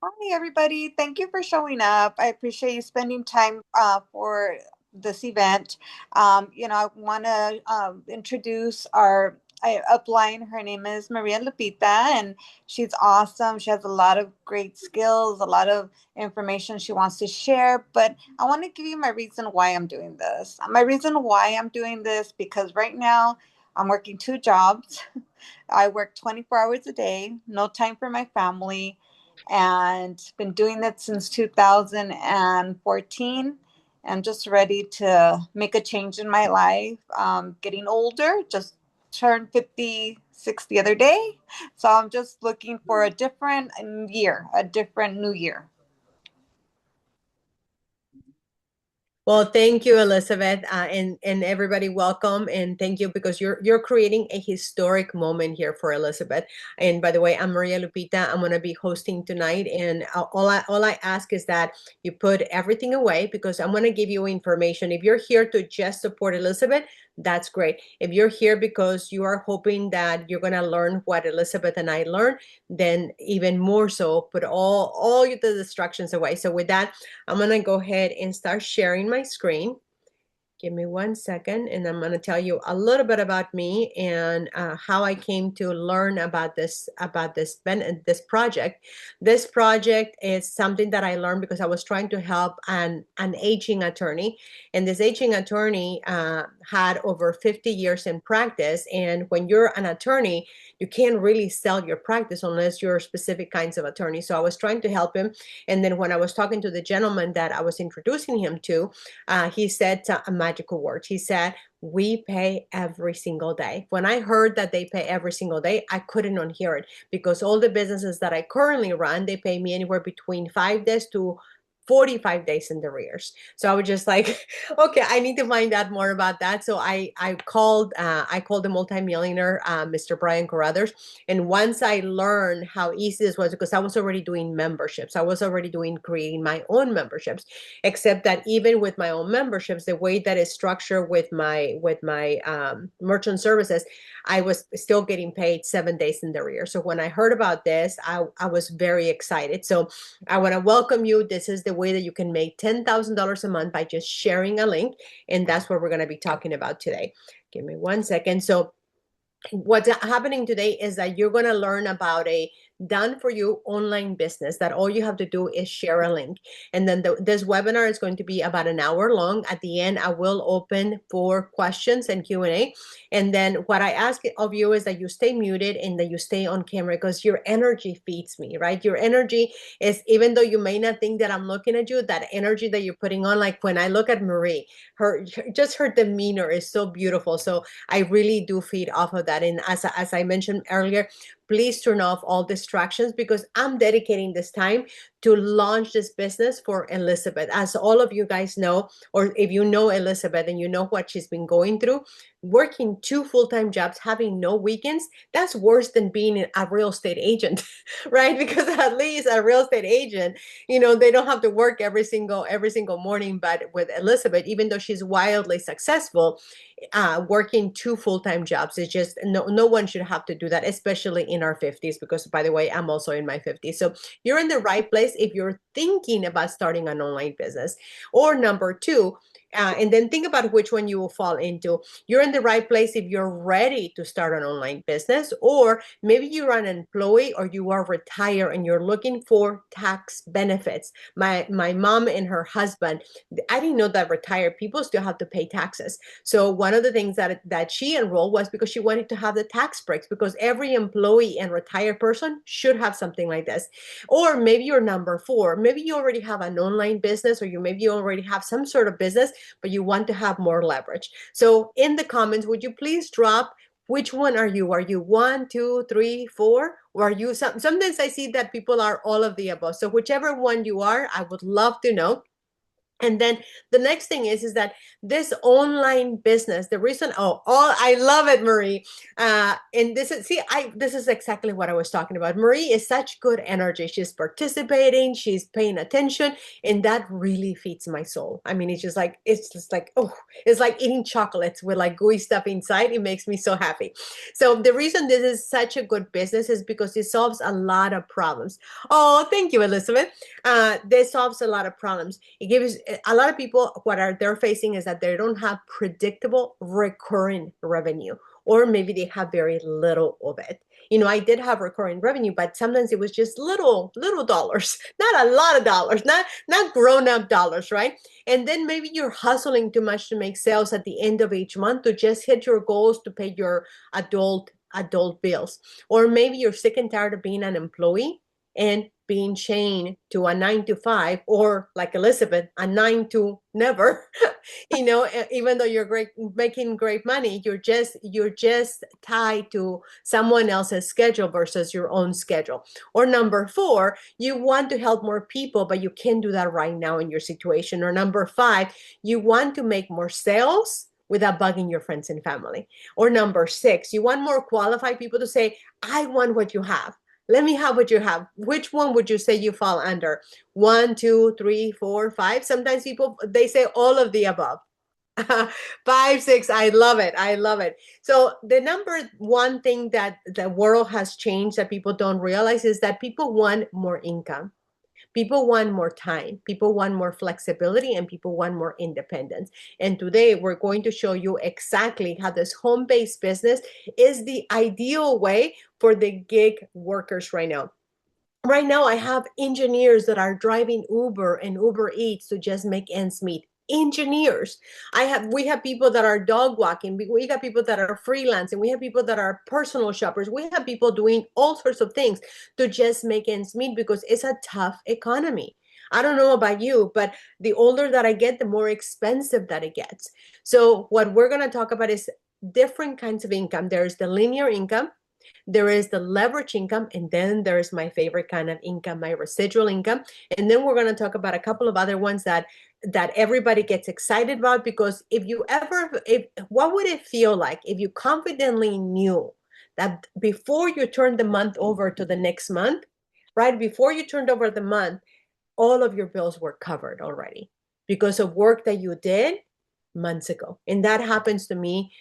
Hi, everybody. Thank you for showing up. I appreciate you spending time for this event. I want to introduce our upline. Her name is Maria Lupita, and she's awesome. She has a lot of great skills, a lot of information she wants to share. But I want to give you my reason why I'm doing this. My reason why I'm doing this because right now I'm working two jobs. I work 24 hours a day, no time for my family, and been doing that since 2014. I'm just ready to make a change in my life. Getting older, just turned 56 the other day. So I'm just looking for a different year, a different new year. Well, thank you, Elizabeth, and everybody, welcome and thank you because you're creating a historic moment here for Elizabeth. And by the way, I'm Maria Lupita. I'm going to be hosting tonight, and all I ask is that you put everything away because I'm going to give you information. If you're here to just support Elizabeth, that's great. If you're here because you are hoping that you're going to learn what Elizabeth and I learned, then even more so, put all the distractions away. So with that, I'm gonna go ahead and start sharing my screen. Give me 1 second, and I'm going to tell you a little bit about me and how I came to learn about this project. This project is something that I learned because I was trying to help an aging attorney, and this aging attorney had over 50 years in practice. And when you're an attorney, you can't really sell your practice unless you're specific kinds of attorney. So I was trying to help him, and then when I was talking to the gentleman that I was introducing him to, he said a magical word. He said, "We pay every single day." When I heard that they pay every single day, I couldn't unhear it because all the businesses that I currently run, they pay me anywhere between 5 days to 45 days in the rears. So I was just like, okay, I need to find out more about that. So I called the multimillionaire, Mr. Brian Carruthers. And once I learned how easy this was, because I was already doing memberships, I was already doing creating my own memberships, except that even with my own memberships, the way that is structured with my merchant services, I was still getting paid 7 days in the rear. So when I heard about this, I was very excited. So I want to welcome you. This is the way that you can make $10,000 a month by just sharing a link. And that's what we're going to be talking about today. Give me 1 second. So what's happening today is that you're going to learn about a done for you online business that all you have to do is share a link. And then this webinar is going to be about an hour long. At the end, I will open for questions and Q&A. And then what I ask of you is that you stay muted and that you stay on camera because your energy feeds me, right? Your energy is, even though you may not think that I'm looking at you, that energy that you're putting on, like when I look at Marie, just her demeanor is so beautiful. So I really do feed off of that. And as I mentioned earlier, please turn off all distractions because I'm dedicating this time to launch this business for Elizabeth. As all of you guys know, or if you know Elizabeth and you know what she's been going through, working two full-time jobs, having no weekends, that's worse than being a real estate agent, right? Because at least a real estate agent, they don't have to work every single morning. But with Elizabeth, even though she's wildly successful, working two full-time jobs is just no one should have to do that, especially in our 50s, because by the way, I'm also in my 50s. So you're in the right place if you're thinking about starting an online business. Or number two, and then think about which one you will fall into. You're in the right place if you're ready to start an online business, or maybe you're an employee or you are retired and you're looking for tax benefits. My mom and her husband, I didn't know that retired people still have to pay taxes. So one of the things that she enrolled was because she wanted to have the tax breaks, because every employee and retired person should have something like this. Or maybe you're number four. Maybe you already have an online business, or maybe you already have some sort of business, but you want to have more leverage. So in the comments, would you please drop which one are you? Are you one, two, three, four? Or are you sometimes I see that people are all of the above. So whichever one you are, I would love to know. And then the next thing is that this online business, the reason, I love it, Marie. And this is exactly what I was talking about. Marie is such good energy. She's participating, she's paying attention, and that really feeds my soul. I mean, it's just like, oh, it's like eating chocolates with like gooey stuff inside. It makes me so happy. So the reason this is such a good business is because it solves a lot of problems. Oh, thank you, Elizabeth. This solves a lot of problems. It gives a lot of people they're facing is that they don't have predictable recurring revenue, or maybe they have very little of it. I did have recurring revenue, but sometimes it was just little dollars, not a lot of dollars, not grown up dollars, right? And then maybe you're hustling too much to make sales at the end of each month to just hit your goals to pay your adult bills. Or maybe you're sick and tired of being an employee and being chained to a 9 to 5, or like Elizabeth, a 9 to never. Even though you're making great money, you're just tied to someone else's schedule versus your own schedule. Or number 4, you want to help more people, but you can't do that right now in your situation. Or number 5, you want to make more sales without bugging your friends and family. Or number 6, you want more qualified people to say, I want what you have. Let me have what you have. Which one would you say you fall under? 1, 2, 3, 4, 5. Sometimes people, they say all of the above. 5, 6. I love it. I love it. So the number one thing that the world has changed that people don't realize is that people want more income. People want more time, people want more flexibility, and people want more independence. And today we're going to show you exactly how this home-based business is the ideal way for the gig workers right now. Right now, I have engineers that are driving Uber and Uber Eats to just make ends meet. Engineers. We have people that are dog walking. We got people that are freelancing. We have people that are personal shoppers. We have people doing all sorts of things to just make ends meet because it's a tough economy. I don't know about you, but the older that I get, the more expensive that it gets. So what we're going to talk about is different kinds of income. There's the linear income, there is the leverage income, and then there's my favorite kind of income, my residual income. And then we're going to talk about a couple of other ones that everybody gets excited about, because what would it feel like if you confidently knew that before you turn the month over to the next month, right before you turned over the month, all of your bills were covered already because of work that you did months ago. And that happens to me,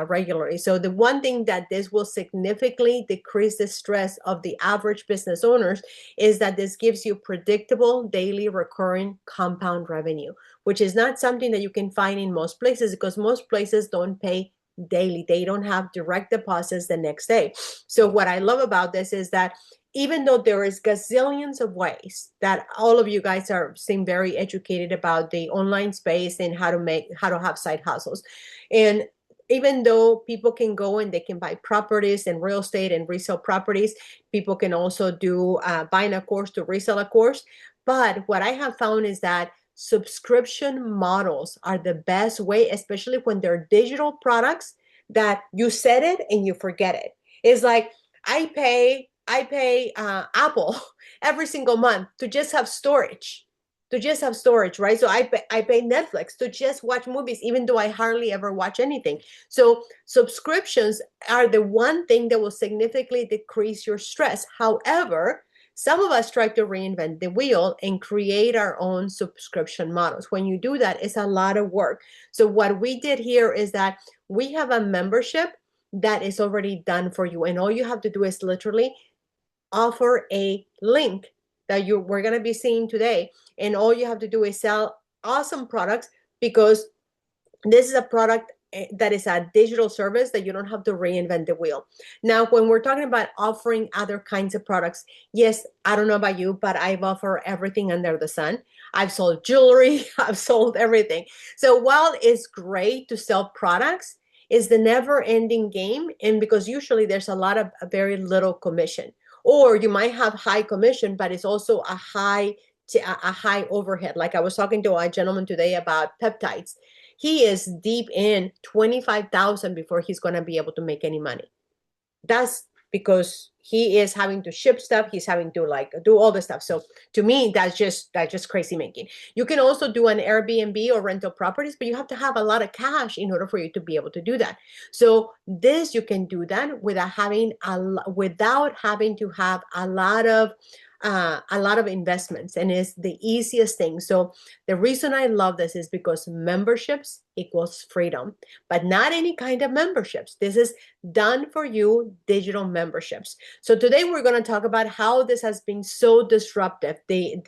regularly. So the one thing that this will significantly decrease the stress of the average business owners is that this gives you predictable, daily, recurring compound revenue, which is not something that you can find in most places, because most places don't pay daily. They don't have direct deposits the next day. So what I love about this is that even though there is gazillions of ways that all of you guys seem very educated about the online space and how to have side hustles, and even though people can go and they can buy properties and real estate and resell properties, people can also do buying a course to resell a course. But what I have found is that subscription models are the best way, especially when they're digital products that you set it and you forget it. It's like I pay Apple every single month to just have storage, right? So I pay Netflix to just watch movies, even though I hardly ever watch anything. So subscriptions are the one thing that will significantly decrease your stress. However, some of us try to reinvent the wheel and create our own subscription models. When you do that, it's a lot of work. So what we did here is that we have a membership that is already done for you. And all you have to do is literally offer a link that we're going to be seeing today. And all you have to do is sell awesome products, because this is a product that is a digital service that you don't have to reinvent the wheel. Now, when we're talking about offering other kinds of products, yes, I don't know about you, but I've offered everything under the sun. I've sold jewelry, I've sold everything. So while it's great to sell products, it's the never-ending game, and because usually there's a very little commission. Or you might have high commission, but it's also a high overhead. Like I was talking to a gentleman today about peptides. He is deep in 25,000 before he's going to be able to make any money. That's because he is having to ship stuff, he's having to like do all the stuff. So to me, that's just crazy making. You can also do an Airbnb or rental properties, but you have to have a lot of cash in order for you to be able to do that. So this, you can do that without having to have a lot of investments, and it's the easiest thing. So the reason I love this is because memberships equals freedom, but not any kind of memberships. This is done for you digital memberships. So today we're going to talk about how this has been so disruptive, the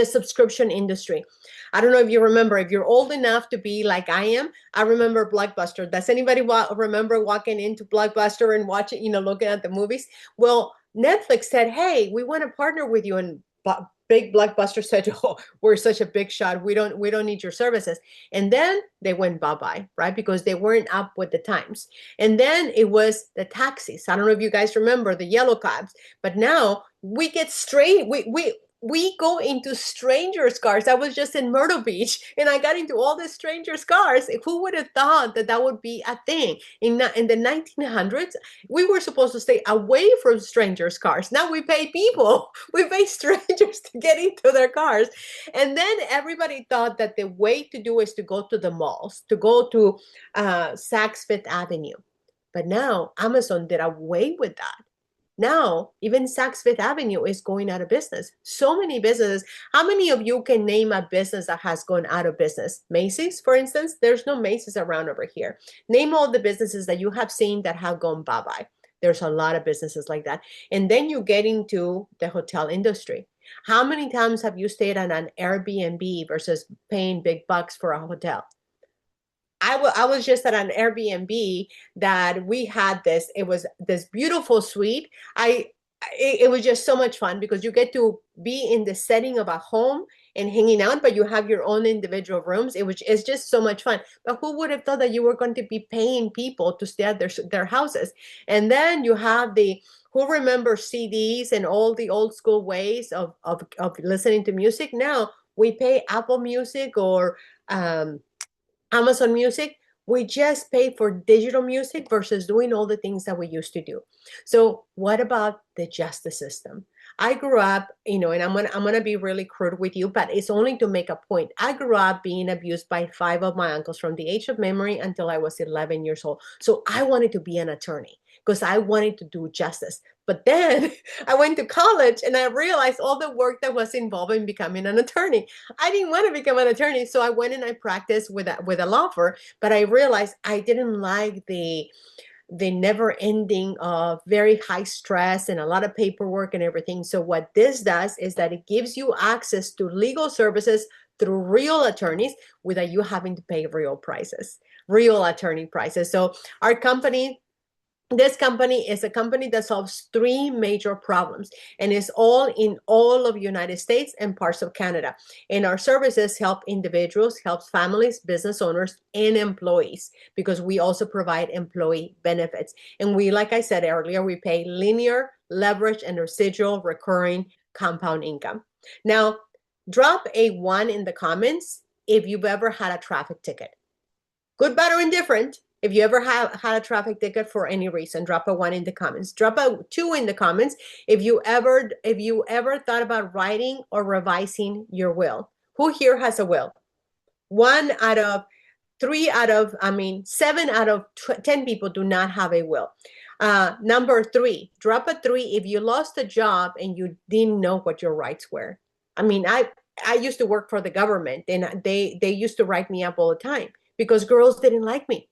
subscription industry. I don't know if you remember, if you're old enough to be like I am, I remember Blockbuster. Does anybody remember walking into Blockbuster and watching, looking at the movies? Well, Netflix said, hey, we want to partner with you. And big Blockbuster said, oh, we're such a big shot. We don't need your services. And then they went bye-bye, right? Because they weren't up with the times. And then it was the taxis. I don't know if you guys remember the yellow cabs, but now we get straight, we go into strangers' cars. I was just in Myrtle Beach and I got into all the strangers' cars. Who would have thought that would be a thing? In the 1900s, we were supposed to stay away from strangers' cars. Now we pay people. We pay strangers to get into their cars. And then everybody thought that the way to do is to go to the malls, to go to Saks Fifth Avenue. But now Amazon did away with that. Now, even Saks Fifth Avenue is going out of business. So many businesses. How many of you can name a business that has gone out of business? Macy's, for instance, there's no Macy's around over here. Name all the businesses that you have seen that have gone bye-bye. There's a lot of businesses like that. And then you get into the hotel industry. How many times have you stayed on an Airbnb versus paying big bucks for a hotel? I was just at an Airbnb that we had this. It was this beautiful suite. It was just so much fun because you get to be in the setting of a home and hanging out, but you have your own individual rooms. It's just so much fun. But who would have thought that you were going to be paying people to stay at their houses? And then you have who remembers CDs and all the old school ways of listening to music? Now we pay Apple Music or Amazon Music. We just pay for digital music versus doing all the things that we used to do. So what about the justice system? I grew up, and I'm gonna be really crude with you, but it's only to make a point. I grew up being abused by 5 of my uncles from the age of memory until I was 11 years old. So I wanted to be an attorney because I wanted to do justice. But then I went to college and I realized all the work that was involved in becoming an attorney. I didn't want to become an attorney, so I went and I practiced with a law firm. But I realized I didn't like the never ending of very high stress and a lot of paperwork and everything. So what this does is that it gives you access to legal services through real attorneys without you having to pay real attorney prices. So this company is a company that solves 3 major problems, and is all in all of United States and parts of Canada. And our services help individuals, helps families, business owners, and employees, because we also provide employee benefits. And we, like I said earlier, we pay linear, leverage, and residual recurring compound income. Now, drop a 1 in the comments if you've ever had a traffic ticket. Good, bad, or indifferent. If you ever have had a traffic ticket for any reason, drop a 1 in the comments. Drop a 2 in the comments if you ever thought about writing or revising your will. Who here has a will? 7 out of 10 people do not have a will. Number 3, drop a 3 if you lost a job and you didn't know what your rights were. I used to work for the government, and they used to write me up all the time because girls didn't like me.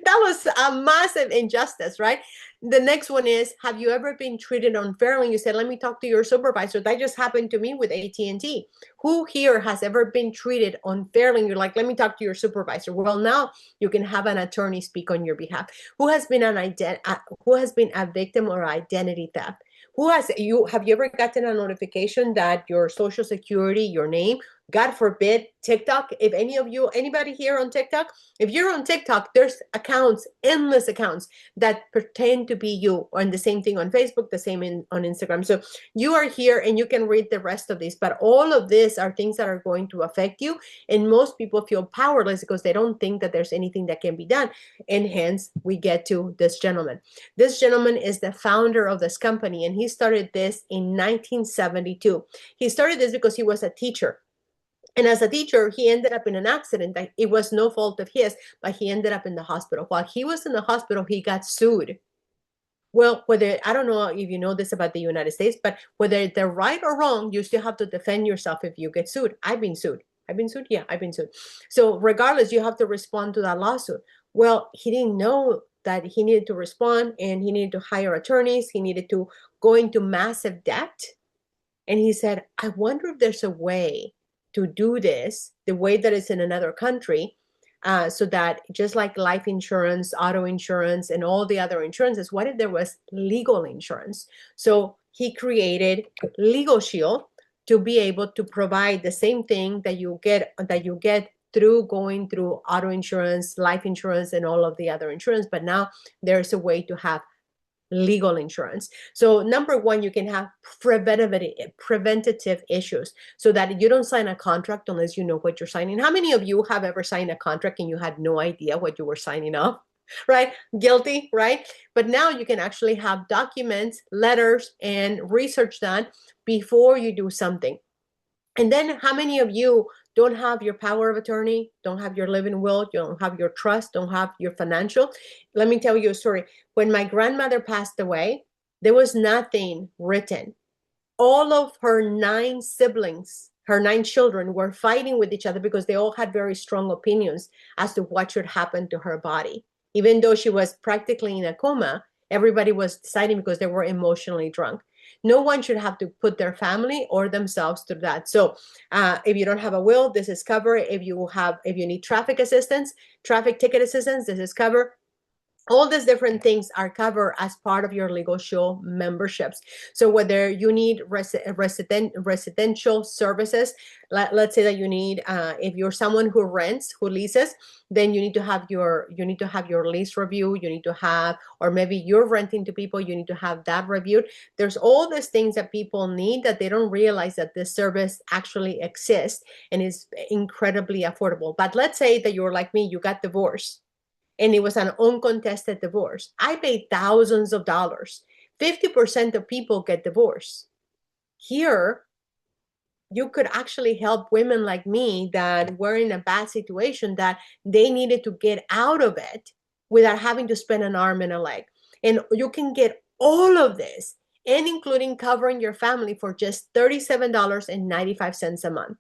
That was a massive injustice, right? The next one is, have you ever been treated unfairly? You said, let me talk to your supervisor. That just happened to me with AT&T. Who here has ever been treated unfairly? You're like, let me talk to your supervisor. Well, now you can have an attorney speak on your behalf. Who has been a victim or identity theft? Have you ever gotten a notification that your social security, your name, God forbid, TikTok, if anybody here on TikTok, if you're on TikTok, there's accounts, endless accounts that pretend to be you, and the same thing on Facebook, the same on Instagram. So you are here and you can read the rest of this, but all of this are things that are going to affect you. And most people feel powerless because they don't think that there's anything that can be done. And hence we get to this gentleman. This gentleman is the founder of this company, and he started this in 1972. He started this because he was a teacher. And as a teacher, he ended up in an accident that it was no fault of his, but he ended up in the hospital. While he was in the hospital, he got sued. Well, I don't know if you know this about the United States, but whether they're right or wrong, you still have to defend yourself if you get sued. I've been sued. I've been sued. Yeah, I've been sued. So regardless, you have to respond to that lawsuit. Well, he didn't know that he needed to respond, and he needed to hire attorneys. He needed to go into massive debt. And he said, I wonder if there's a way to do this the way that it's in another country, so that just like life insurance, auto insurance, and all the other insurances, what if there was legal insurance? So he created Legal Shield to be able to provide the same thing that you get through going through auto insurance, life insurance, and all of the other insurance. But now there's a way to have legal insurance. So number one, you can have preventative issues so that you don't sign a contract unless you know what you're signing. How many of you have ever signed a contract and you had no idea what you were signing up? Right? Guilty, right? But now you can actually have documents, letters, and research done before you do something. And then how many of you don't have your power of attorney, don't have your living will, you don't have your trust, don't have your financial? Let me tell you a story. When my grandmother passed away, there was nothing written. All of her 9 siblings, her 9 children, were fighting with each other because they all had very strong opinions as to what should happen to her body. Even though she was practically in a coma, everybody was deciding because they were emotionally drunk. No one should have to put their family or themselves through that. So if you don't have a will, this is covered. If you need traffic assistance, traffic ticket assistance, this is covered. All these different things are covered as part of your Legal Shield memberships. So whether you need residential services, let's say that you need, if you're someone who rents, who leases, then you need to have your lease review. You need to have, or maybe you're renting to people, you need to have that reviewed. There's all these things that people need that they don't realize that this service actually exists and is incredibly affordable. But let's say that you're like me, you got divorced, and it was an uncontested divorce. I paid thousands of dollars. 50% of people get divorced. Here, you could actually help women like me that were in a bad situation, that they needed to get out of it without having to spend an arm and a leg. And you can get all of this, and including covering your family, for just $37.95 a month.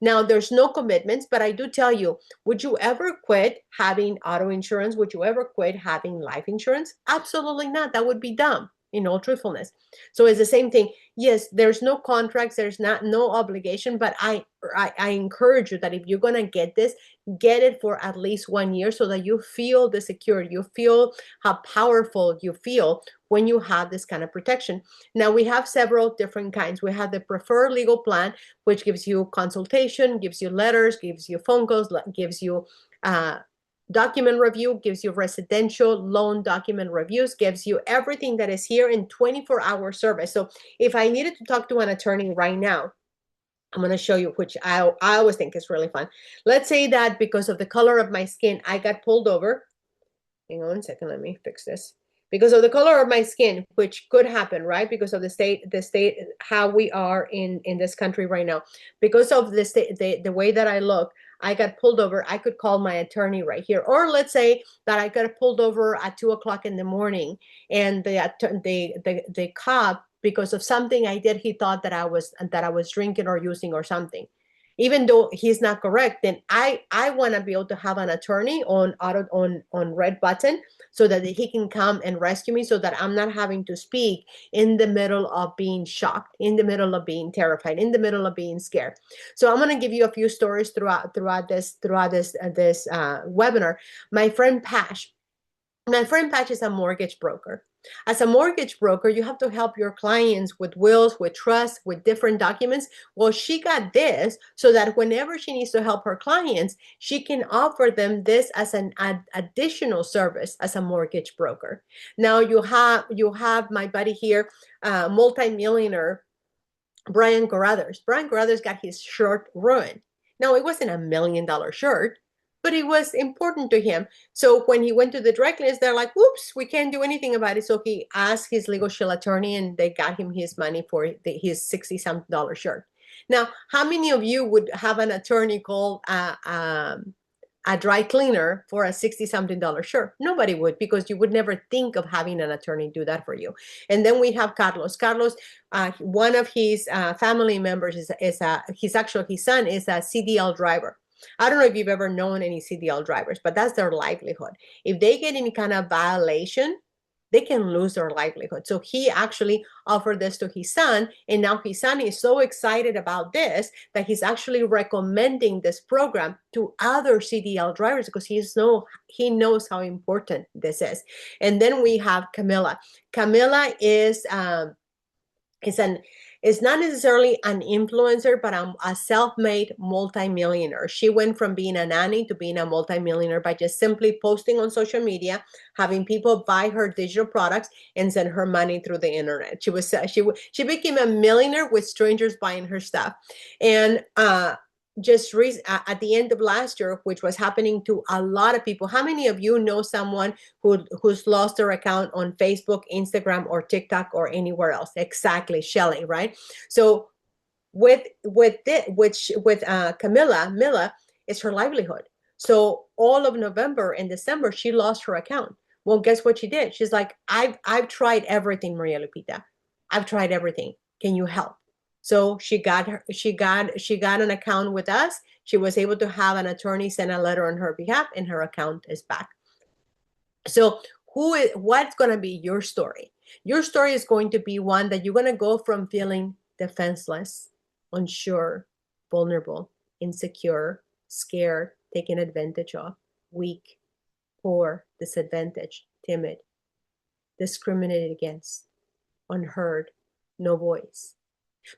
Now, there's no commitments, but I do tell you, would you ever quit having auto insurance? Would you ever quit having life insurance? Absolutely not. That would be dumb, in all truthfulness. So it's the same thing. Yes, there's no contracts, there's no obligation, but I encourage you that if you're going to get this, get it for at least 1 year so that you feel the security, you feel how powerful you feel when you have this kind of protection. Now, we have several different kinds. We have the preferred legal plan, which gives you consultation, gives you letters, gives you phone calls, gives you document review, gives you residential loan document reviews, gives you everything that is here in 24-hour service. So if I needed to talk to an attorney right now, I'm going to show you, which I always think is really fun. Let's say that because of the color of my skin, I got pulled over. Hang on a second, let me fix this. Because of the color of my skin, which could happen, right? Because of the state, how we are in this country right now. Because of the state, the way that I look, I got pulled over. I could call my attorney right here. Or let's say that I got pulled over at 2 o'clock in the morning, and the cop, because of something I did, he thought that I was drinking or using or something. Even though he's not correct, then I want to be able to have an attorney on red button so that he can come and rescue me, so that I'm not having to speak in the middle of being shocked, in the middle of being terrified, in the middle of being scared. So I'm going to give you a few stories throughout this webinar. My friend Patch is a mortgage broker. As a mortgage broker, you have to help your clients with wills, with trust, with different documents. Well, she got this so that whenever she needs to help her clients, she can offer them this as an additional service as a mortgage broker. Now you have my buddy here, multimillionaire Brian Carruthers. Brian Carruthers got his shirt ruined. Now, it wasn't $1 million shirt, but it was important to him. So when he went to the dry cleaners, they're like, whoops, we can't do anything about it. So he asked his legal shield attorney, and they got him his money for his $60-something shirt. Now, how many of you would have an attorney call a dry cleaner for a $60-something shirt? Nobody would, because you would never think of having an attorney do that for you. And then we have Carlos. Carlos, one of his family members is his son is a CDL driver. I don't know if you've ever known any CDL drivers, but that's their livelihood. If they get any kind of violation, they can lose their livelihood. So he actually offered this to his son, and now his son is so excited about this that he's actually recommending this program to other CDL drivers because he knows how important this is. And then we have Camilla. Camilla is not necessarily an influencer, but a self-made multimillionaire. She went from being a nanny to being a multimillionaire by just simply posting on social media, having people buy her digital products and send her money through the internet. She became a millionaire with strangers buying her stuff. And at the end of last year, which was happening to a lot of people. How many of you know someone who's lost their account on Facebook, Instagram, or TikTok, or anywhere else? Exactly, Shelly, right? So with Camilla, Mila is her livelihood. So all of November and December, she lost her account. Well, guess what she did? She's like, I've tried everything, Maria Lupita. I've tried everything. Can you help? So she got an account with us. She was able to have an attorney send a letter on her behalf, and her account is back. So what's going to be your story? Your story is going to be one that you're going to go from feeling defenseless, unsure, vulnerable, insecure, scared, taken advantage of, weak, poor, disadvantaged, timid, discriminated against, unheard, no voice.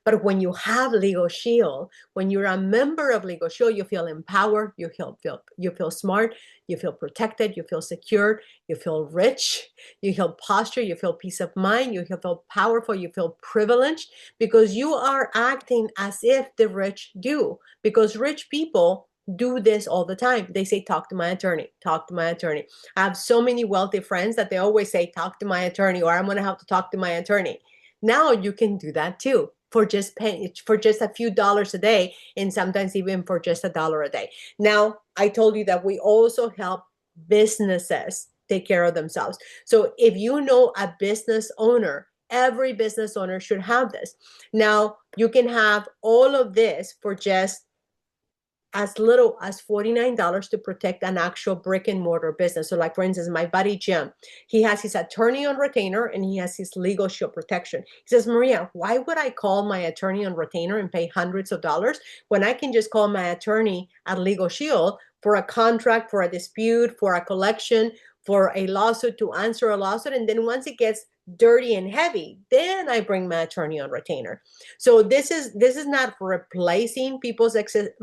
But when you have Legal Shield, when you're a member of Legal Shield, you feel empowered, you feel smart, you feel protected, you feel secure, you feel rich, you feel posture, you feel peace of mind, you feel powerful, you feel privileged, because you are acting as if the rich do. Because rich people do this all the time. They say, talk to my attorney, talk to my attorney. I have so many wealthy friends that they always say, talk to my attorney, or I'm going to have to talk to my attorney. Now you can do that too, for just a few dollars a day, and sometimes even for just $1 a day. Now, I told you that we also help businesses take care of themselves. So if you know a business owner, every business owner should have this. Now, you can have all of this for just as little as $49 to protect an actual brick and mortar business. So like, for instance, my buddy Jim, he has his attorney on retainer and he has his Legal Shield protection. He says, Maria, why would I call my attorney on retainer and pay hundreds of dollars when I can just call my attorney at Legal Shield for a contract, for a dispute, for a collection, for a lawsuit, to answer a lawsuit. And then once it gets dirty and heavy, then I bring my attorney on retainer. So this is not replacing people's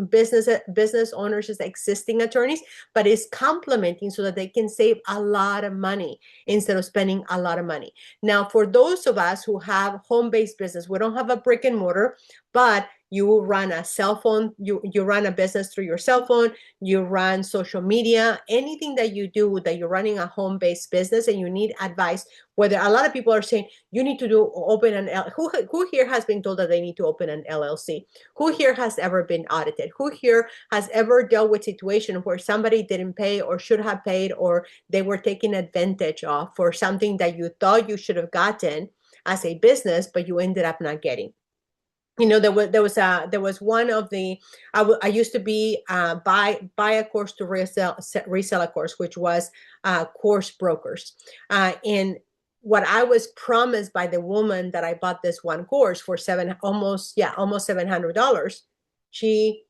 business owners' existing attorneys, but it's complementing so that they can save a lot of money instead of spending a lot of money. Now, for those of us who have home-based business, we don't have a brick and mortar, but you run a cell phone, you run a business through your cell phone, you run social media, anything that you do that you're running a home-based business and you need advice, whether a lot of people are saying you need to open an who here has been told that they need to open an LLC? Who here has ever been audited? Who here has ever dealt with a situation where somebody didn't pay or should have paid, or they were taken advantage of for something that you thought you should have gotten as a business, but you ended up not getting? You know, there was one of the, I used to be buy a course to resell a course, which was Course Brokers, and what I was promised by the woman that I bought this one course for almost $700, she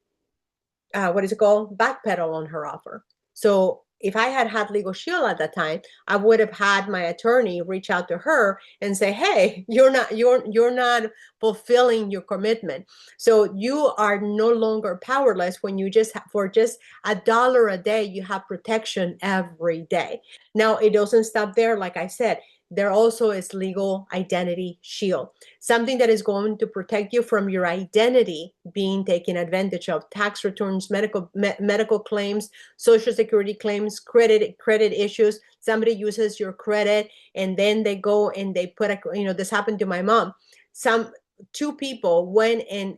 backpedal on her offer. So if I had had Legal Shield at that time, I would have had my attorney reach out to her and say, "Hey, you're not fulfilling your commitment. So you are no longer powerless when you just for just $1 a day, you have protection every day." Now, it doesn't stop there. Like I said, there also is Legal Identity Shield, something that is going to protect you from your identity being taken advantage of, tax returns, medical claims, social security claims, credit issues. Somebody uses your credit and then they go and they put a, this happened to my mom. Some two people went and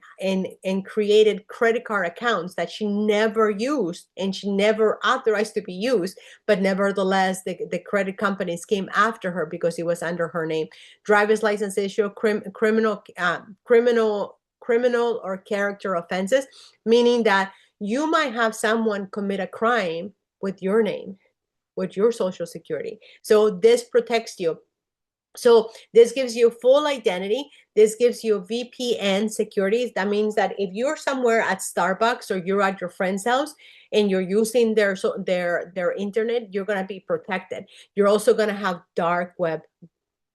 created credit card accounts that she never used and she never authorized to be used, but nevertheless the credit companies came after her because it was under her name. Driver's license issue, criminal or character offenses, meaning that you might have someone commit a crime with your name, with your social security. So this protects you. So this gives you full identity. This gives you VPN security. That means that if you're somewhere at Starbucks or you're at your friend's house and you're using their internet, you're going to be protected. You're also going to have dark web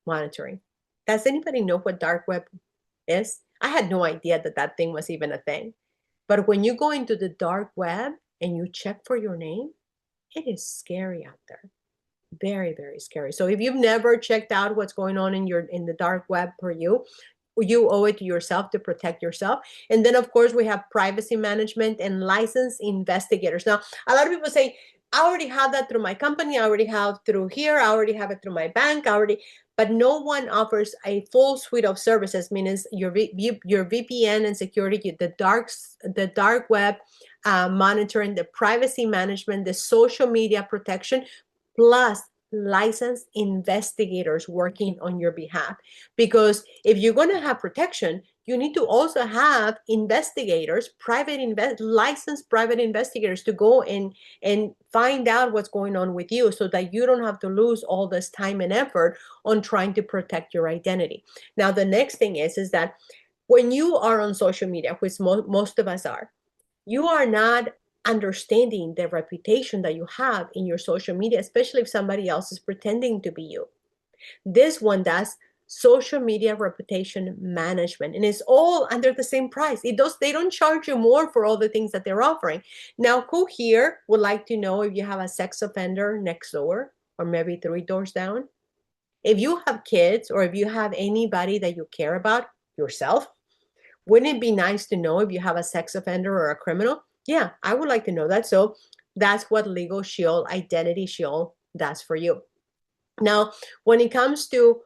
monitoring. Does anybody know what dark web is? I had no idea that that thing was even a thing. But when you go into the dark web and you check for your name, it is scary out there. Very, very scary. So if you've never checked out what's going on in the dark web for you owe it to yourself to protect yourself. And then of course we have privacy management and licensed investigators. Now, a lot of people say, I already have that through my company, I already have through here, I already have it through my bank, but no one offers a full suite of services, means your VPN and security, the dark web monitoring, the privacy management, the social media protection, plus licensed investigators working on your behalf. Because if you're going to have protection, you need to also have investigators, licensed private investigators to go and find out what's going on with you so that you don't have to lose all this time and effort on trying to protect your identity. Now, the next thing is that when you are on social media, which most of us are, you are not understanding the reputation that you have in your social media, especially if somebody else is pretending to be you. This one does social media reputation management, and it's all under the same price. They don't charge you more for all the things that they're offering. Now, who here would like to know if you have a sex offender next door or maybe 3 doors down? If you have kids or if you have anybody that you care about yourself, wouldn't it be nice to know if you have a sex offender or a criminal? Yeah, I would like to know that. So that's what Legal Shield, Identity Shield does for you. Now, when it comes to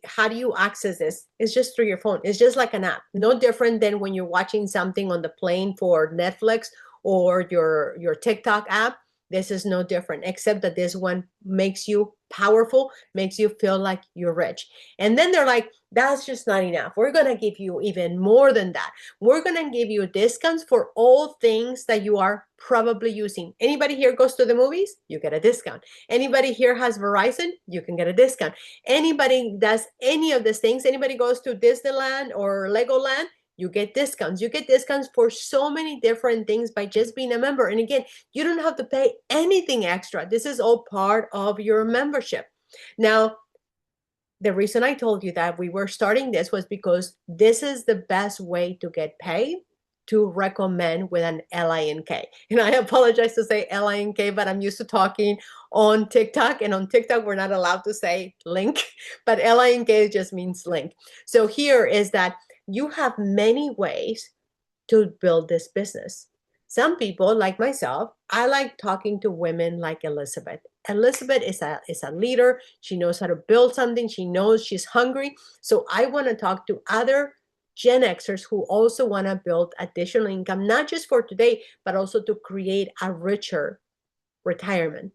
how do you access this? It's just through your phone. It's just like an app. No different than when you're watching something on the plane for Netflix or your TikTok app. This is no different, except that this one makes you powerful, makes you feel like you're rich. And then they're like, that's just not enough. We're going to give you even more than that. We're going to give you discounts for all things that you are probably using. Anybody here goes to the movies? You get a discount. Anybody here has Verizon? You can get a discount. Anybody does any of these things, anybody goes to Disneyland or Legoland, you get discounts. You get discounts for so many different things by just being a member. And again, you don't have to pay anything extra. This is all part of your membership. Now, the reason I told you that we were starting this was because this is the best way to get paid to recommend with an LINK. And I apologize to say LINK, but I'm used to talking on TikTok, and on TikTok, we're not allowed to say link, but LINK just means link. So here is that you have many ways to build this business. Some people, like myself, I like talking to women like Elizabeth. Elizabeth is a leader. She knows how to build something. She knows she's hungry. So I want to talk to other Gen Xers who also want to build additional income, not just for today, but also to create a richer retirement.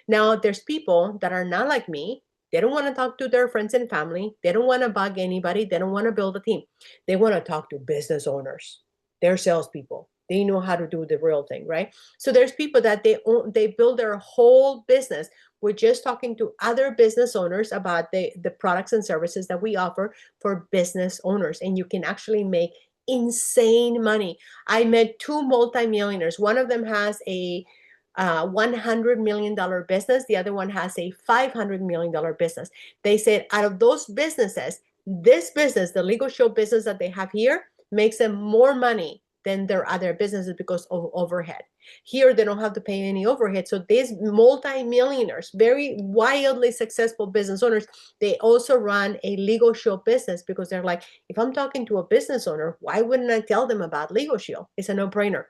Now, there's people that are not like me. They don't want to talk to their friends and family. They don't want to bug anybody. They don't want to build a team. They want to talk to business owners. They're salespeople. They know how to do the real thing, right? So there's people that they build their whole business with just talking to other business owners about the products and services that we offer for business owners. And you can actually make insane money. I met 2 multimillionaires. One of them has a $100 million business. The other one has a $500 million business. They said out of those businesses, this business, the Legal Shield business that they have here, makes them more money than their other businesses because of overhead. Here, they don't have to pay any overhead. So these multi-millionaires, very wildly successful business owners, they also run a Legal Shield business because they're like, if I'm talking to a business owner, why wouldn't I tell them about Legal Shield? It's a no-brainer.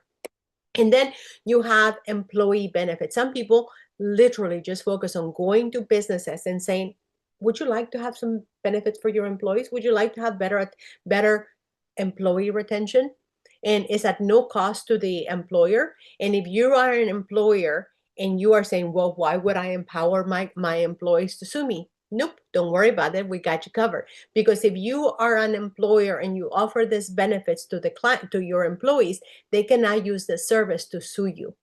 And then you have employee benefits. Some people literally just focus on going to businesses and saying, would you like to have some benefits for your employees? Would you like to have better employee retention? And it's at no cost to the employer. And if you are an employer and you are saying, well, why would I empower my employees to sue me? Nope, don't worry about it. We got you covered. Because if you are an employer and you offer these benefits to the client, to your employees, they cannot use the service to sue you.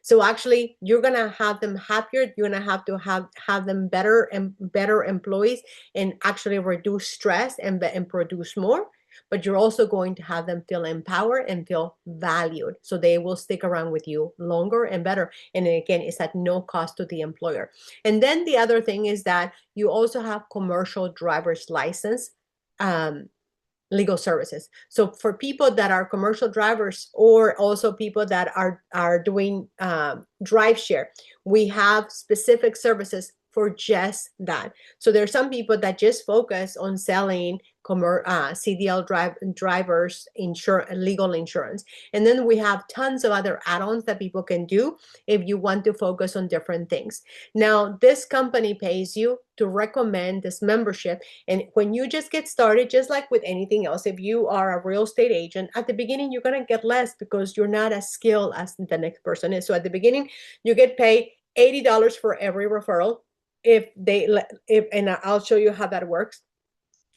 So actually, you're gonna have them happier. You're gonna have to have them better and better employees, and actually reduce stress and produce more. But you're also going to have them feel empowered and feel valued, so they will stick around with you longer and better. And again, it's at no cost to the employer. And then the other thing is that you also have commercial driver's license. Legal services. So for people that are commercial drivers, or also people that are doing drive share, we have specific services for just that. So there are some people that just focus on selling CDL drivers legal insurance. And then we have tons of other add-ons that people can do if you want to focus on different things. Now, this company pays you to recommend this membership. And when you just get started, just like with anything else, if you are a real estate agent, at the beginning, you're going to get less because you're not as skilled as the next person is. So at the beginning, you get paid $80 for every referral. And I'll show you how that works.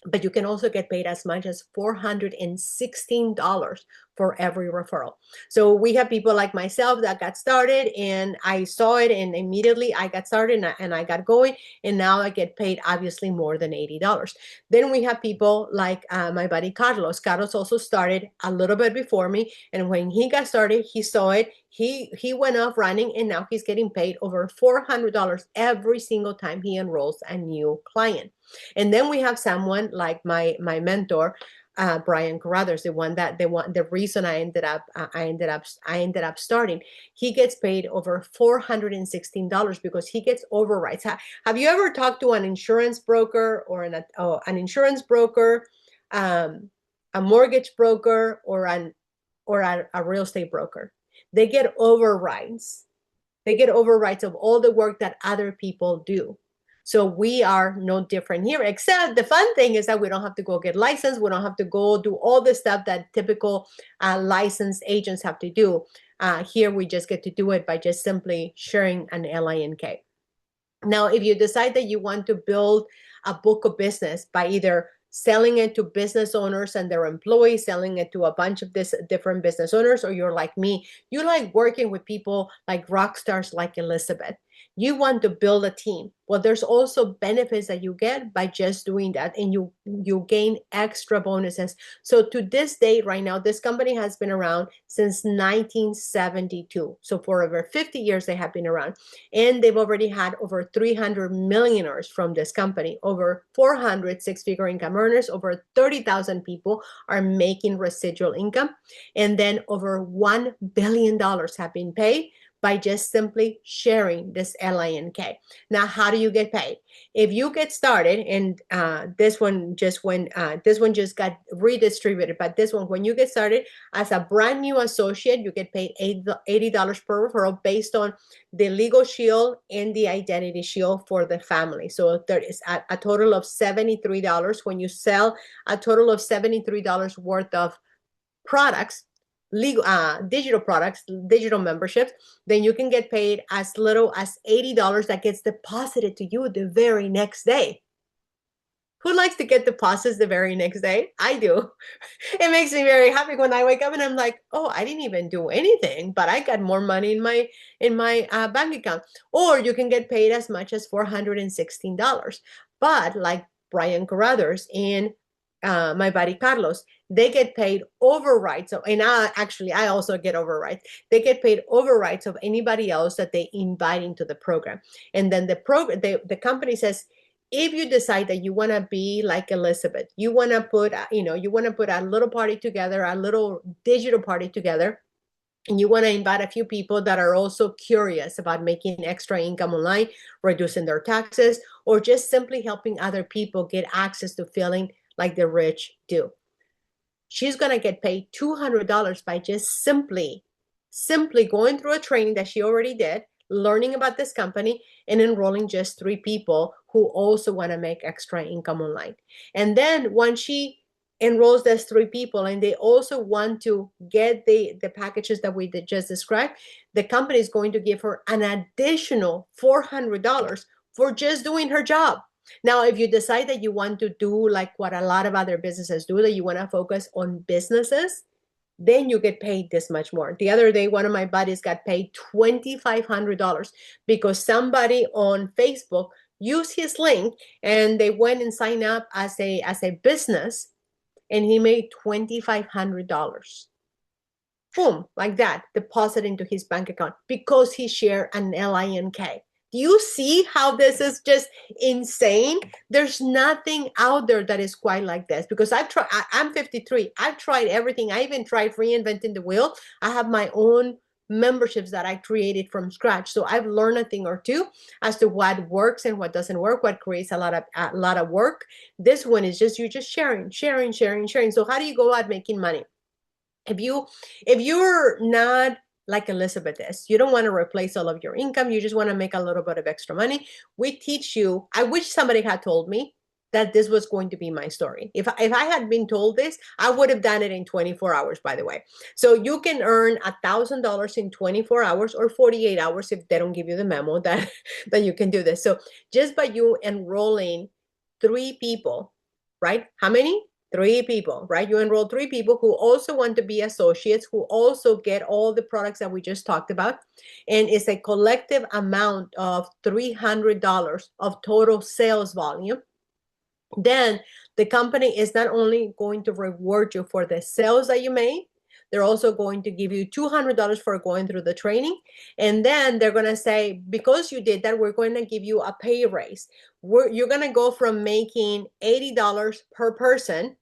But you can also get paid as much as $416 for every referral. So we have people like myself that got started, and I saw it, and immediately I got started and I got going, and now I get paid obviously more than $80. Then we have people like my buddy Carlos. Carlos also started a little bit before me, and when he got started, he saw it. He went off running, and now he's getting paid over $400 every single time he enrolls a new client. And then we have someone like my mentor, Brian Carruthers, the reason I ended up starting. He gets paid over $416 because he gets overrides. Have you ever talked to an insurance broker or an insurance broker, a mortgage broker, or a real estate broker? They get overrides. They get overrides of all the work that other people do. So we are no different here, except the fun thing is that we don't have to go get licensed. We don't have to go do all the stuff that typical licensed agents have to do. Here, we just get to do it by just simply sharing an LINK. Now, if you decide that you want to build a book of business by either selling it to business owners and their employees, selling it to a bunch of different business owners, or you're like me, you like working with people like rock stars like Elizabeth. You want to build a team. Well, there's also benefits that you get by just doing that, and you gain extra bonuses. So to this date, right now, this company has been around since 1972. So for over 50 years, they have been around, and they've already had over 300 millionaires from this company, over 400 six-figure income earners, over 30,000 people are making residual income, and then over $1 billion have been paid by just simply sharing this LINK. Now, how do you get paid? If you get started, and this one just got redistributed, but this one, when you get started as a brand new associate, you get paid $80 per referral based on the Legal Shield and the Identity Shield for the family. So there is a total of $73 when you sell a total of $73 worth of products, digital products, digital memberships. Then you can get paid as little as $80 that gets deposited to you the very next day. Who likes to get deposits the very next day? I do. It makes me very happy when I wake up and I'm like, oh, I didn't even do anything, but I got more money in my bank account. Or you can get paid as much as $416. But like Brian Carruthers and my buddy Carlos, they get paid overrides. So, and I also get overrides. They get paid overrides of anybody else that they invite into the program. And then the company says, if you decide that you want to be like Elizabeth, you want to put, you want to put a little party together, a little digital party together, and you want to invite a few people that are also curious about making extra income online, reducing their taxes, or just simply helping other people get access to feeling like the rich do. She's going to get paid $200 by just simply going through a training that she already did, learning about this company, and enrolling just 3 people who also want to make extra income online. And then once she enrolls those 3 people and they also want to get the packages that we just described, the company is going to give her an additional $400 for just doing her job. Now, if you decide that you want to do like what a lot of other businesses do, that you want to focus on businesses, then you get paid this much more. The other day, one of my buddies got paid $2,500 because somebody on Facebook used his link and they went and signed up as a business, and he made $2,500. Boom, like that, deposit into his bank account because he shared an LINK. Do you see how this is just insane? There's nothing out there that is quite like this, because I've tried. I'm 53. I've tried everything. I even tried reinventing the wheel. I have my own memberships that I created from scratch. So I've learned a thing or two as to what works and what doesn't work, what creates a lot of work. This one is just, you're just sharing. So how do you go out making money? If you're not like Elizabeth is, you don't want to replace all of your income, you just want to make a little bit of extra money, we teach you. I wish somebody had told me that this was going to be my story. If I had been told this, I would have done it in 24 hours, by the way. So you can earn $1,000 in 24 hours or 48 hours if they don't give you the memo that you can do this. So just by you enrolling 3 people, right? How many? 3 people, right? You enroll 3 people who also want to be associates, who also get all the products that we just talked about. And it's a collective amount of $300 of total sales volume. Then the company is not only going to reward you for the sales that you made, they're also going to give you $200 for going through the training. And then they're going to say, because you did that, we're going to give you a pay raise. You're going to go from making $80 per person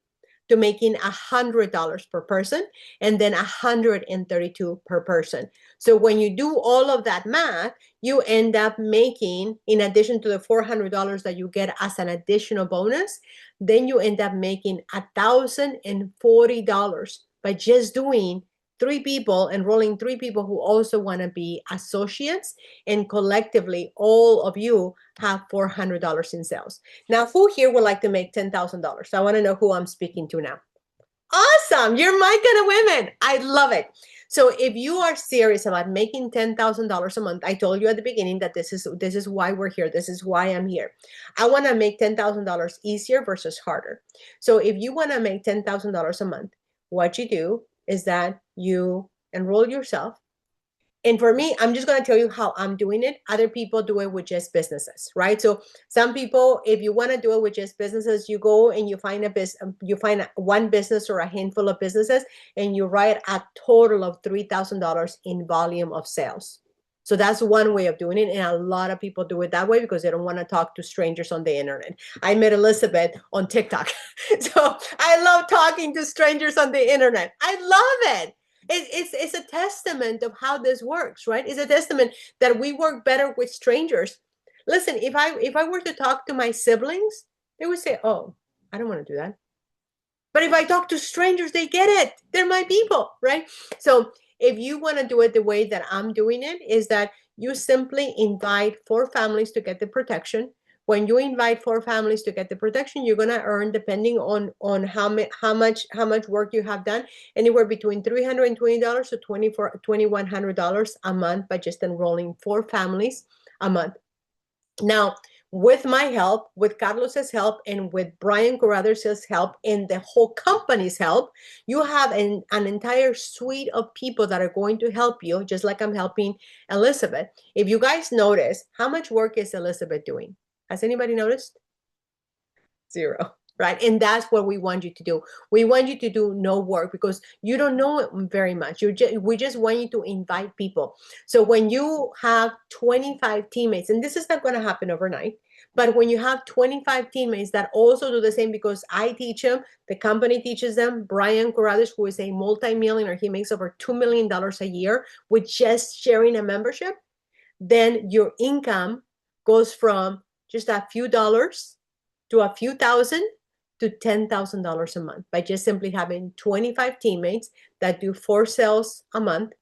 to making $100 per person, and then $132 per person. So when you do all of that math, you end up making, in addition to the $400 that you get as an additional bonus, then you end up making $1,040 by just doing 3 people, enrolling 3 people who also want to be associates, and collectively all of you have $400 in sales. Now, who here would like to make $10,000? I want to know who I'm speaking to now. Awesome, you're my kind of women. I love it. So if you are serious about making $10,000 a month, I told you at the beginning that this is why we're here. This is why I'm here. I want to make $10,000 easier versus harder. So if you want to make $10,000 a month, what you do is that you enroll yourself. And for me, I'm just going to tell you how I'm doing it. Other people do it with just businesses, right? So some people, if you want to do it with just businesses, you go and you find one business or a handful of businesses, and you write a total of $3,000 in volume of sales. So that's one way of doing it. And a lot of people do it that way because they don't want to talk to strangers on the internet. I met Elizabeth on TikTok. So I love talking to strangers on the internet. I love it. It's a testament of how this works, right? It's a testament that we work better with strangers. Listen, if I were to talk to my siblings, they would say, oh, I don't want to do that. But if I talk to strangers, they get it. They're my people, right? So if you want to do it the way that I'm doing it, is that you simply invite 4 families to get the protection. When you invite 4 families to get the protection, you're going to earn, depending on how much work you have done, anywhere between $320 to $2,100 a month by just enrolling 4 families a month. Now, with my help, with Carlos's help, and with Brian Carruthers' help, and the whole company's help, you have an entire suite of people that are going to help you, just like I'm helping Elizabeth. If you guys notice, how much work is Elizabeth doing? Has anybody noticed? 0. right? And that's what we want you to do. We want you to do no work because you don't know very much. We just want you to invite people. So when you have 25 teammates, and this is not going to happen overnight, but when you have 25 teammates that also do the same, because I teach them, the company teaches them. Brian Corrales, who is a multimillionaire, he makes over $2 million a year with just sharing a membership. Then your income goes from just a few dollars to a few thousand to $10,000 a month by just simply having 25 teammates that do 4 sales a month.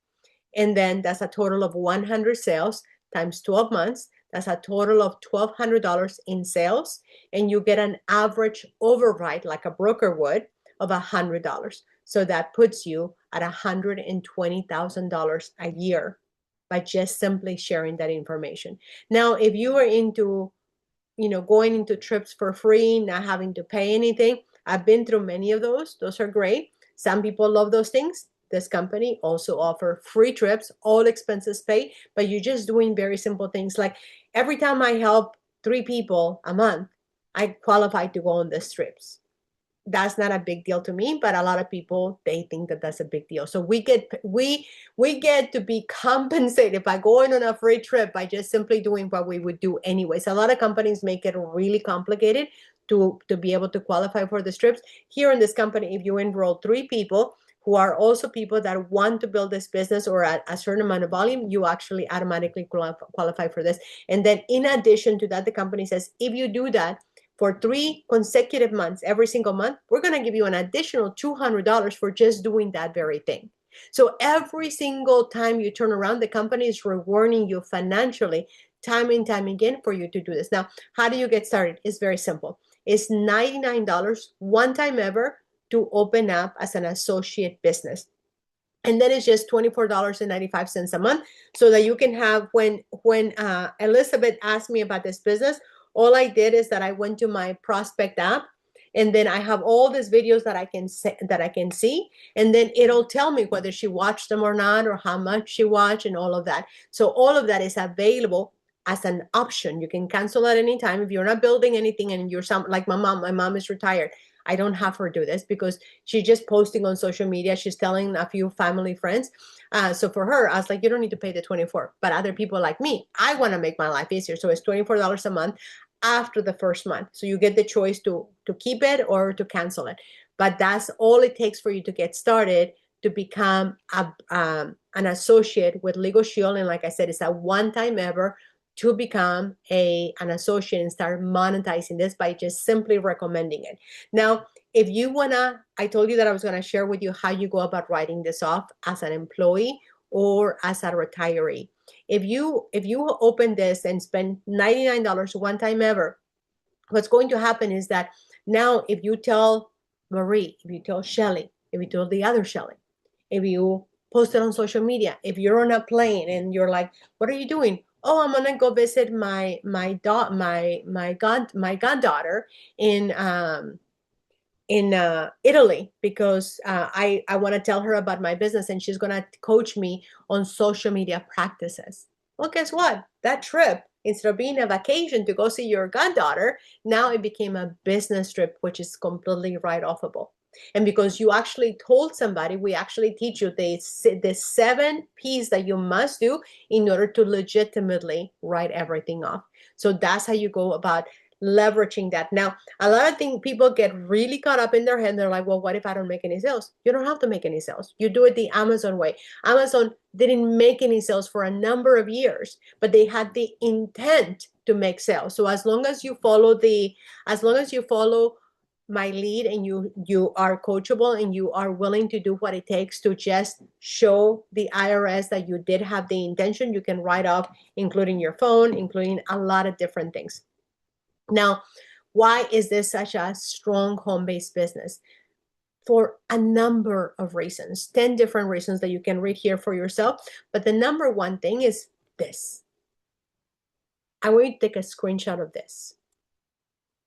And then that's a total of 100 sales times 12 months. That's a total of $1,200 in sales. And you get an average override, like a broker would, of $100. So that puts you at $120,000 a year by just simply sharing that information. Now, if you are into going into trips for free, not having to pay anything. I've been through many of those. Those are great. Some people love those things. This company also offer free trips, all expenses paid, but you're just doing very simple things. Like every time I help 3 people a month, I qualify to go on these trips. That's not a big deal to me, but a lot of people, they think that that's a big deal. So we get to be compensated by going on a free trip by just simply doing what we would do anyways. A lot of companies make it really complicated to be able to qualify for the trips. Here in this company, if you enroll 3 people who are also people that want to build this business or at a certain amount of volume, you actually automatically qualify for this. And then in addition to that, the company says, if you do that for 3 consecutive months, every single month, we're going to give you an additional $200 for just doing that very thing. So every single time you turn around, the company is rewarding you financially time and time again for you to do this. Now, how do you get started? It's very simple. It's $99 one time ever to open up as an associate business. And then it's just $24.95 a month so that you can have, when Elizabeth asked me about this business, all I did is that I went to my prospect app, and then I have all these videos that I can see, and then it'll tell me whether she watched them or not, or how much she watched, and all of that. So all of that is available as an option. You can cancel at any time if you're not building anything, and you're like my mom. My mom is retired. I don't have her do this because she's just posting on social media. She's telling a few family friends. So for her, I was like, you don't need to pay the 24. But other people like me, I want to make my life easier. So it's $24 a month after the first month. So you get the choice to keep it or to cancel it. But that's all it takes for you to get started to become an associate with Legal Shield. And like I said, it's a one-time ever to become an associate and start monetizing this by just simply recommending it. Now, if you wanna, I told you that I was gonna share with you how you go about writing this off as an employee or as a retiree. If you open this and spend $99 one time ever, what's going to happen is that now if you tell Marie, if you tell Shelly, if you tell the other Shelly, if you post it on social media, if you're on a plane and you're like, what are you doing? Oh, I'm gonna go visit my goddaughter in Italy because I want to tell her about my business and she's going to coach me on social media practices. Well, guess what? That trip, instead of being a vacation to go see your goddaughter, now it became a business trip, which is completely write-offable. And because you actually told somebody, we actually teach you the 7 P's that you must do in order to legitimately write everything off. So that's how you go about leveraging that. Now, a lot of people get really caught up in their head. They're like, well, what if I don't make any sales? You don't have to make any sales. You do it the Amazon way. Amazon didn't make any sales for a number of years, but they had the intent to make sales. So as long as you follow my lead and you are coachable and you are willing to do what it takes to just show the IRS that you did have the intention, you can write off, including your phone, including a lot of different things. Now, why is this such a strong home-based business? For a number of reasons, 10 different reasons that you can read here for yourself. But the number one thing is this. I want you to take a screenshot of this.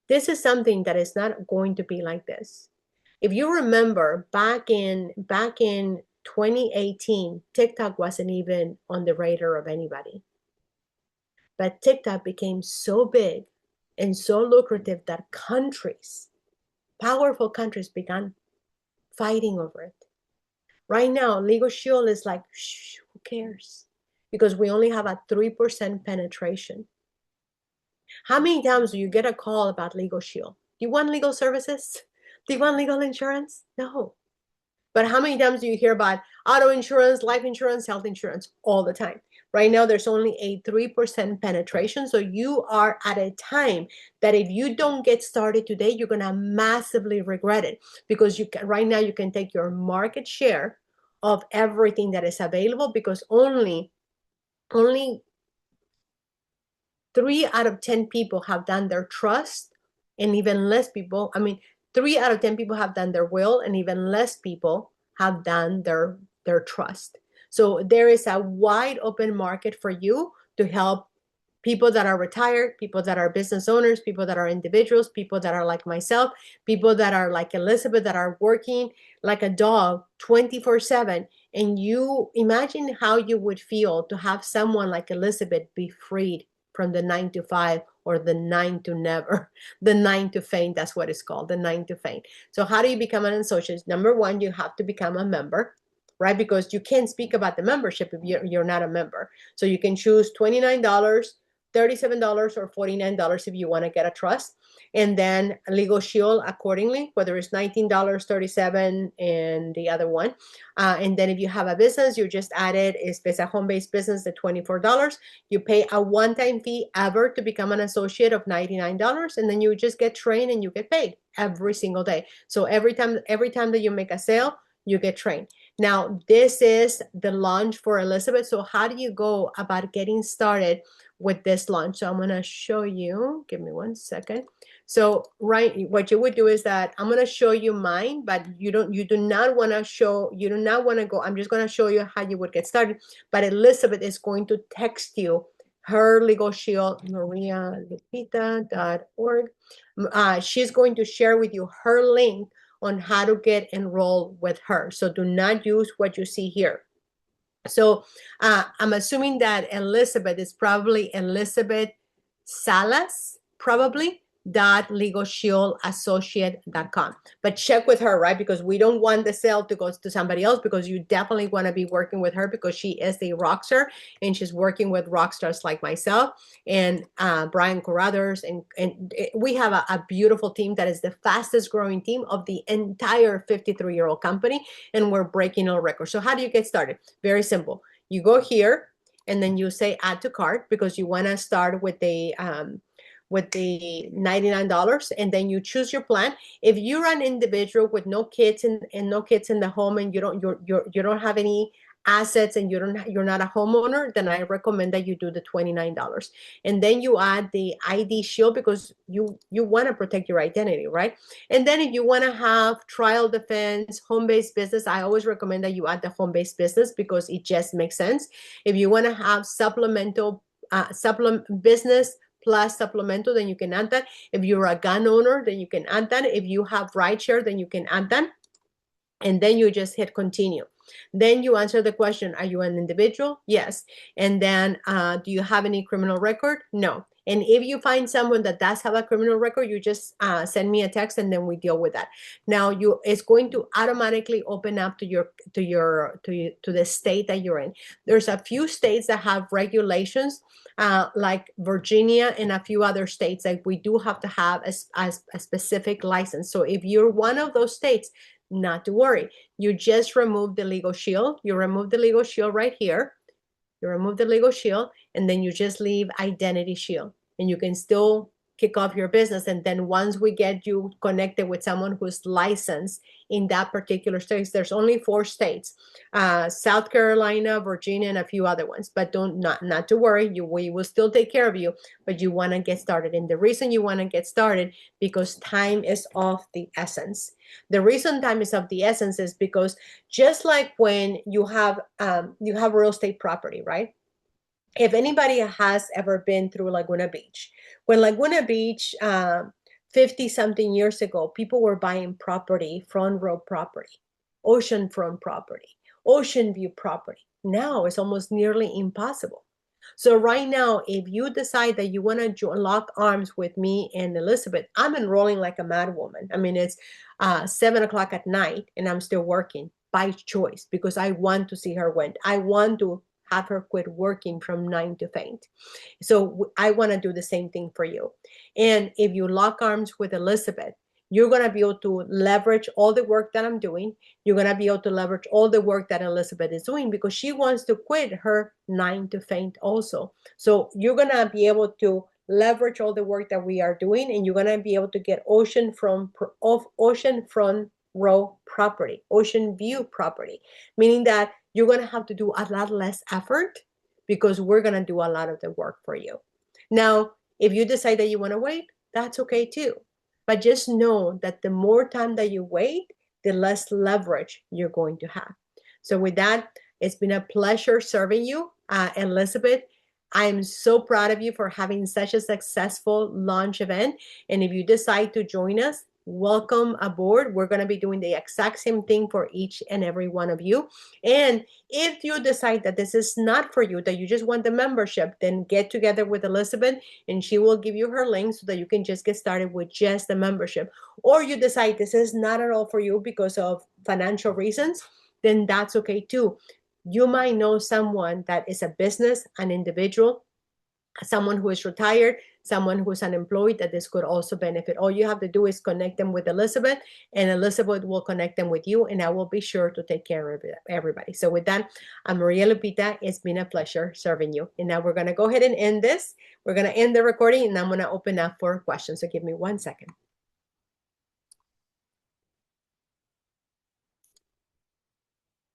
This is something that is not going to be like this. If you remember back in 2018, TikTok wasn't even on the radar of anybody. But TikTok became so big and so lucrative that countries Powerful countries began fighting over it. Right now, Legal Shield is like, shh, who cares? Because we only have a 3% penetration. How many times do you get a call about Legal Shield? Do you want legal services? Do you want legal insurance? No. But how many times do you hear about auto insurance, life insurance, health insurance? All the time. Right now, there's only a 3% penetration. So you are at a time that if you don't get started today, you're going to massively regret it, because you can, right now you can take your market share of everything that is available, because only 3 out of 10 people have done their trust, and even less people, 3 out of 10 people have done their will, and even less people have done their trust. So there is a wide open market for you to help people that are retired, people that are business owners, people that are individuals, people that are like myself, people that are like Elizabeth, that are working like a dog 24/7. And you imagine how you would feel to have someone like Elizabeth be freed from the 9 to 5, or the 9 to never, the 9 to faint. That's what it's called, the 9 to faint. So how do you become an associate? Number one, you have to become a member, right? Because you can't speak about the membership if you're not a member. So you can choose $29, $37, or $49 if you want to get a trust. And then Legal Shield accordingly, whether it's $19, $37, and the other one. And then if you have a business, you just added, if it's a home-based business, the $24. You pay a one-time fee ever to become an associate of $99, and then you just get trained and you get paid every single day. So every time that you make a sale, you get trained. Now, this is the launch for Elizabeth. So how do you go about getting started with this launch? So I'm going to show you, give me 1 second. So what you would do is that I'm going to show you mine, but you do not want to go. I'm just going to show you how you would get started. But Elizabeth is going to text you her Legal Shield, marialupita.org. She's going to share with you her link on how to get enrolled with her. So do not use what you see here. So I'm assuming that Elizabeth is probably Elizabeth Salas, probably .legalshieldassociate.com. But check with her, right? Because we don't want the sale to go to somebody else, because you definitely want to be working with her, because she is a rock star, and she's working with rock stars like myself and Brian Carruthers. And we have a beautiful team that is the fastest growing team of the entire 53-year-old company, and we're breaking all records. So how do you get started? Very simple. You go here, and then you say add to cart, because you want to start with the $99, and then you choose your plan. If you're an individual with no kids and no kids in the home, and you don't have any assets, and you're not a homeowner, then I recommend that you do the $29. And then you add the ID Shield, because you want to protect your identity, right? And then if you want to have trial defense, home-based business, I always recommend that you add the home-based business, because it just makes sense. If you want to have supplement business plus supplemental, then you can add that. If you're a gun owner, then you can add that. If you have rideshare, then you can add that. And then you just hit continue. Then you answer the question, are you an individual? Yes. And then do you have any criminal record? No. And if you find someone that does have a criminal record, you just send me a text, and then we deal with that. Now it's going to automatically open up to the state that you're in. There's a few states that have regulations, like Virginia and a few other states, like we do have to have a specific license. So if you're one of those states, not to worry. You just remove the Legal Shield. You remove the Legal Shield right here. You remove the Legal Shield, and then you just leave Identity Shield, and you can still kick off your business. And then once we get you connected with someone who's licensed in that particular state, there's only 4 states, South Carolina, Virginia, and a few other ones. But not to worry, we will still take care of you, but you want to get started. And the reason you want to get started, because time is of the essence. The reason time is of the essence is because just like when you have real estate property, right? If anybody has ever been through Laguna Beach, when Laguna Beach, 50 something years ago, people were buying property, front row property, oceanfront property, ocean view property. Now it's almost nearly impossible. So right now, if you decide that you want to lock arms with me and Elizabeth, I'm enrolling like a mad woman. I mean, it's 7 o'clock at night and I'm still working by choice because I want to see her win. I want to have her quit working from 9 to faint. So I want to do the same thing for you. And if you lock arms with Elizabeth, you're going to be able to leverage all the work that I'm doing. You're going to be able to leverage all the work that Elizabeth is doing because she wants to quit her 9 to faint also. So you're going to be able to leverage all the work that we are doing, and you're going to be able to get oceanfront row property, ocean view property, meaning that you're going to have to do a lot less effort because we're going to do a lot of the work for you. Now, if you decide that you want to wait, that's okay too. But just know that the more time that you wait, the less leverage you're going to have. So with that, it's been a pleasure serving you, Elizabeth. I'm so proud of you for having such a successful launch event. And if you decide to join us, welcome aboard. We're going to be doing the exact same thing for each and every one of you. And if you decide that this is not for you, that you just want the membership, then get together with Elizabeth and she will give you her link so that you can just get started with just the membership. Or you decide this is not at all for you because of financial reasons, then that's okay too. You might know someone that is a business, an individual, someone who is retired, someone who's unemployed that this could also benefit. All you have to do is connect them with Elizabeth, and Elizabeth will connect them with you, and I will be sure to take care of everybody. So with that, I'm Maria Lupita. It's been a pleasure serving you. And now we're going to go ahead and end this. We're going to end the recording, and I'm going to open up for questions. So give me 1 second.